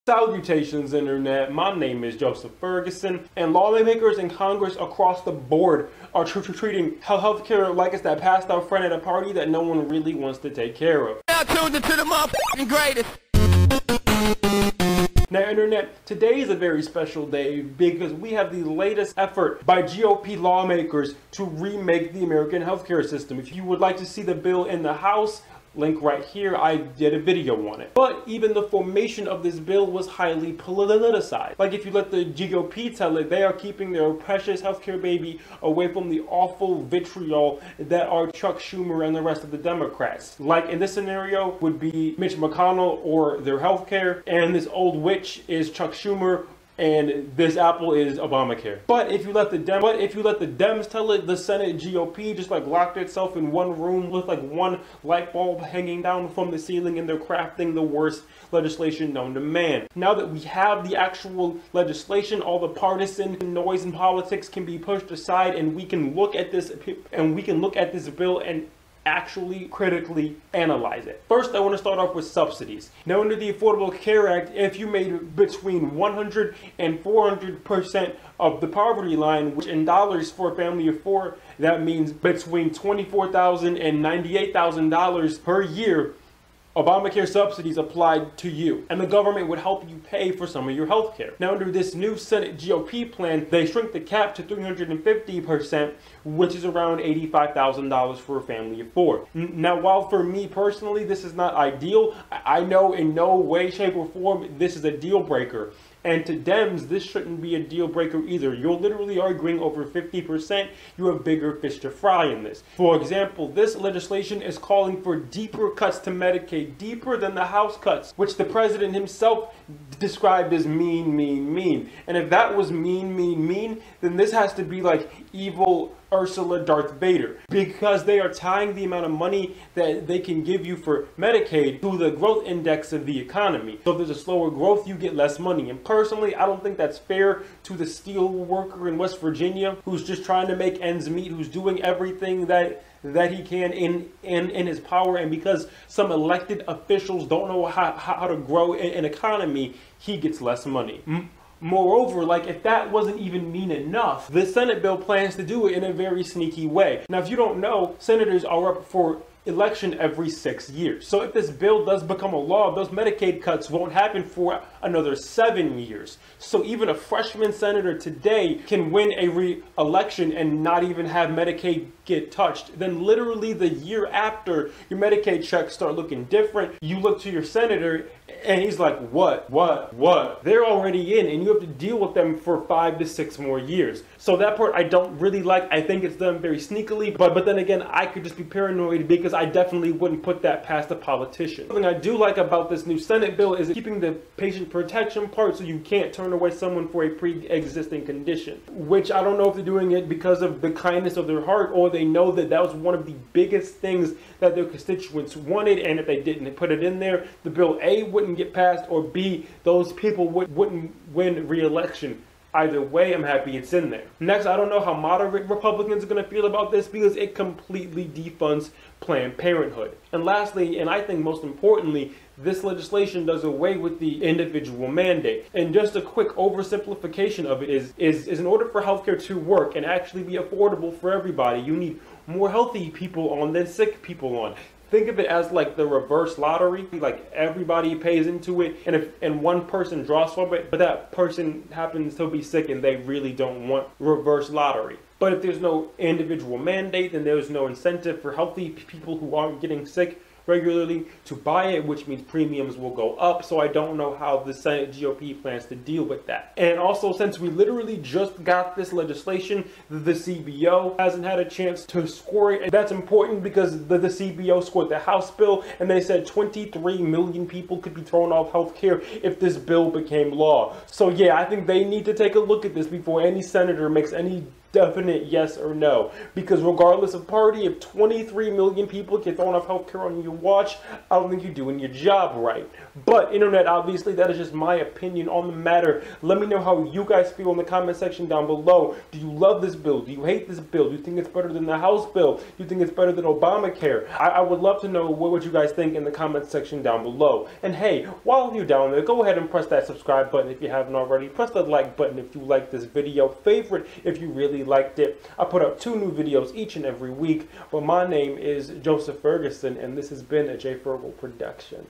Salutations, Internet. My name is Joseph Ferguson, and lawmakers in Congress across the board are treating healthcare like it's that passed out friend at a party that no one really wants to take care of. Now tuned into the motherfucking greatest. Now, Internet, today is a very special day because we have the latest effort by GOP lawmakers to remake the American healthcare system. If you would like to see the bill in the House, link right here, I did a video on it. But even the formation of this bill was highly politicized. Like, if you let the GOP tell it, they are keeping their precious healthcare baby away from the awful vitriol that are Chuck Schumer and the rest of the Democrats. Like, in this scenario would be Mitch McConnell or their healthcare, and this old witch is Chuck Schumer, and this apple is Obamacare. But if you let the Dems tell it, the Senate GOP just like locked itself in one room with like one light bulb hanging down from the ceiling, and they're crafting the worst legislation known to man. Now that we have the actual legislation, all the partisan noise and politics can be pushed aside, and we can look at this bill and actually critically analyze it. First, I want to start off with subsidies. Now, under the Affordable Care Act, if you made between 100 and 400% of the poverty line, which in dollars for a family of four, that means between $24,000 and $98,000 per year, Obamacare subsidies applied to you, and the government would help you pay for some of your health care. Now, under this new Senate GOP plan, they shrink the cap to 350%, which is around $85,000 for a family of four. Now, while for me personally this is not ideal, I know in no way, shape, or form this is a deal breaker. And to Dems, this shouldn't be a deal breaker either. You're literally arguing over 50%. You have bigger fish to fry in this. For example, this legislation is calling for deeper cuts to Medicaid, deeper than the House cuts, which the president himself described as mean. And if that was mean, then this has to be like evil Ursula Darth Vader, because they are tying the amount of money that they can give you for Medicaid to the growth index of the economy. So if there's a slower growth, you get less money. And personally, I don't think that's fair to the steel worker in West Virginia who's just trying to make ends meet, who's doing everything that he can in his power, and because some elected officials don't know how to grow an economy, he gets less money. Moreover, like, if that wasn't even mean enough, the Senate bill plans to do it in a very sneaky way. Now, if you don't know, senators are up for election every 6 years. So if this bill does become a law, those Medicaid cuts won't happen for another 7 years. So even a freshman senator today can win a re-election and not even have Medicaid get touched. Then literally the year after, your Medicaid checks start looking different. You look to your senator and he's like, what? They're already in, and you have to deal with them for 5 to 6 more years. So that part I don't really like. I think it's done very sneakily, but then again, I could just be paranoid because I definitely wouldn't put that past a politician. Something I do like about this new Senate bill is keeping the patient protection part, so you can't turn away someone for a pre-existing condition, which I don't know if they're doing it because of the kindness of their heart, or they know that that was one of the biggest things that their constituents wanted, and if they didn't put it in there, the bill A wouldn't get passed, or B, those people wouldn't win re-election. Either way, I'm happy it's in there. Next, I don't know how moderate Republicans are going to feel about this because it completely defunds Planned Parenthood. And lastly, and I think most importantly, this legislation does away with the individual mandate. And just a quick oversimplification of it is in order for healthcare to work and actually be affordable for everybody, you need more healthy people on than sick people on. Think of it as like the reverse lottery. Like, everybody pays into it, and one person draws from it, but that person happens to be sick and they really don't want reverse lottery. But if there's no individual mandate, then there's no incentive for healthy people who aren't getting sick regularly to buy it, which means premiums will go up. So I don't know how the Senate GOP plans to deal with that. And also, since we literally just got this legislation, the CBO hasn't had a chance to score it. And that's important because the CBO scored the House bill, and they said 23 million people could be thrown off health care if this bill became law. So yeah, I think they need to take a look at this before any senator makes any definite yes or no. Because regardless of party, if 23 million people get thrown off healthcare on your watch, I don't think you're doing your job right. But internet, obviously, that is just my opinion on the matter. Let me know how you guys feel in the comment section down below. Do you love this bill? Do you hate this bill? Do you think it's better than the House bill? Do you think it's better than Obamacare? I would love to know what would you guys think in the comment section down below. And hey, while you're down there, go ahead and press that subscribe button if you haven't already. Press the like button if you like this video. Favorite if you really liked it. I put up 2 new videos each and every week. But my name is Joseph Ferguson, and this has been a J. Fergal production.